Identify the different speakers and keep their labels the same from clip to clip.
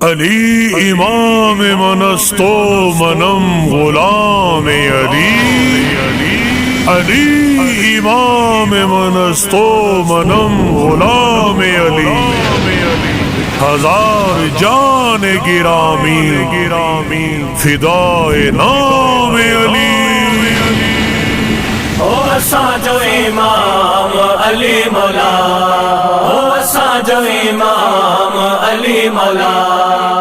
Speaker 1: अली इमाम मनस्तो मनम गुलाम अली। अली इमाम मनस्तो मनम गुलाम अली। हजार जान गिरामी फिदाए नाम अली।
Speaker 2: ओ साजो इमाम अली मौला, ओ साजो इमाम अली मौला,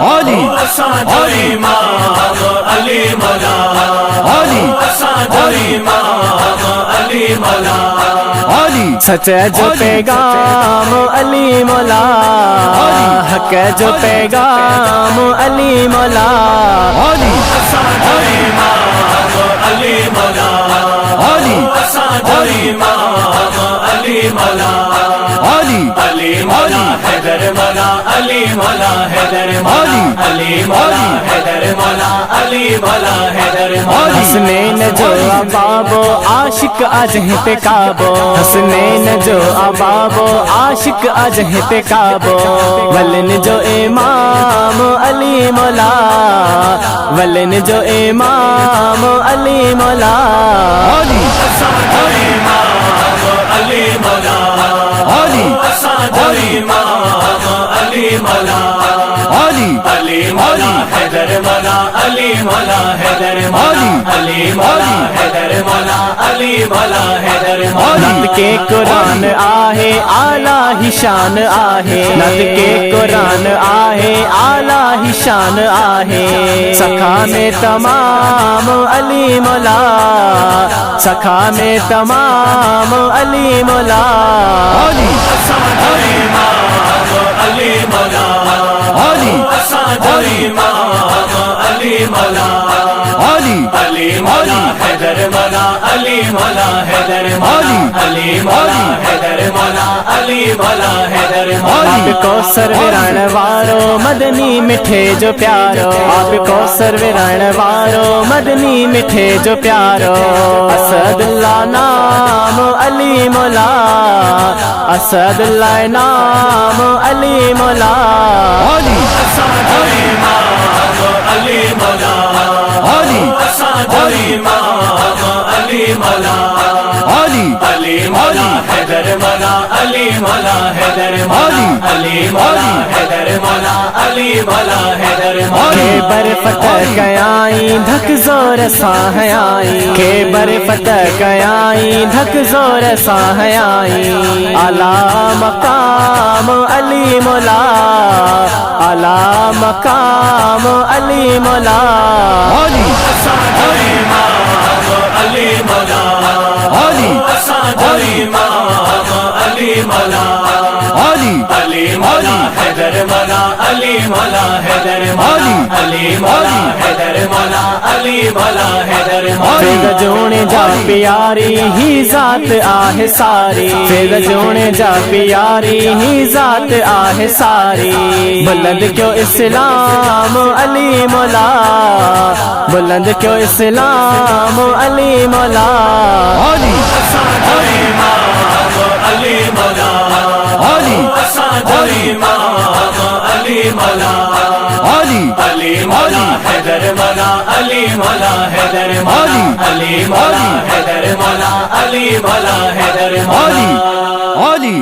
Speaker 3: अली
Speaker 2: साजो इमाम अली मौला,
Speaker 3: अली
Speaker 2: साजो इमाम अली मौला,
Speaker 3: अली
Speaker 4: सच जो पैगाम अली मौला, हक जो पैगाम अली मौला,
Speaker 3: अली
Speaker 2: साजो इमाम अली मौला,
Speaker 3: अली
Speaker 2: साजो इमाम अली मौला,
Speaker 3: अली
Speaker 2: अली मौला हैदर मौला, अली मौला हैदर मौला, अली मौला हैदर मौला, अली मौला हैदर मौला।
Speaker 4: हसनैन जो अबाबो आशिक अजह पे काबो, हसनैन जो अबाबो आशिक अजह पे काबो, वलन जो इमाम अली मौला, वलन जो इमाम अली मौला,
Speaker 3: अली
Speaker 2: साजो इमाम अली मौला,
Speaker 3: अली
Speaker 2: साजो इमाम अली मौला,
Speaker 3: अली
Speaker 2: अली मौला हैदर मौला, अली मौला हैदर मौला, अली मौला हैदर मौला, अली मौला हैदर मौला।
Speaker 4: नद के कुरान आहे आला ही शान आहे, नद के कुरान आहे आला ही शान आहे, सखा में तमाम अली मौला, सखा में तमाम अली मौला,
Speaker 3: अली
Speaker 2: साजो इमाम अली मौला,
Speaker 3: अली
Speaker 2: साजो इमाम अली मौला,
Speaker 3: अली
Speaker 2: अली मौला हैदर मौला, अली मौला हैदर मौला, अली मौला हैदर मौला, अली मौला हैदर मौला।
Speaker 4: आपको सर्वरण वारो मदनी मिठे जो प्यारो, आपको सर्वरण वारो मदनी मिठे जो प्यारो, असदुल्लाह नाम अली मौला, असदुल्लाह नाम अली मौला,
Speaker 3: अली
Speaker 2: साजो इमाम अली मौला,
Speaker 3: अली
Speaker 2: साजो इमाम अली मौला,
Speaker 3: अली
Speaker 2: अली मौला हैदर मौला, अली मौला हैदर मौला, अली मौला हैदर मौला, अली मौला हैदर मौला।
Speaker 4: के बरफत कयाई धक जोर साहयाई, के बरफत कयाई धक जोर साहयाई, आला मकाम अली मौला, आला मकाम अली मौला,
Speaker 3: अली
Speaker 2: साजो इमाम अली मौला,
Speaker 3: अली
Speaker 2: साजो इमाम अली मौला,
Speaker 3: अली
Speaker 2: अली मौला हैदर मौला, अली मौला हैदर मौला, अली मौला हैदर मौला, अली मौला हैदर मौला।
Speaker 4: फिर जोने जा प्यारी ही जात आहे सारी, फिर जोने जा प्यारी ही जात आहे सारी, बुलंद क्यों इस्लाम अली मौला, बुलंद क्यों इस्लाम अली मौला,
Speaker 3: अली
Speaker 2: साजो इमाम अली मौला,
Speaker 3: अली
Speaker 2: साजो इमाम अली मौला,
Speaker 3: अली
Speaker 2: अली मौला हैदर मौला, अली मौला हैदर मौला, अली मौला हैदर मौला, अली मौला हैदर मौला।
Speaker 3: अली अली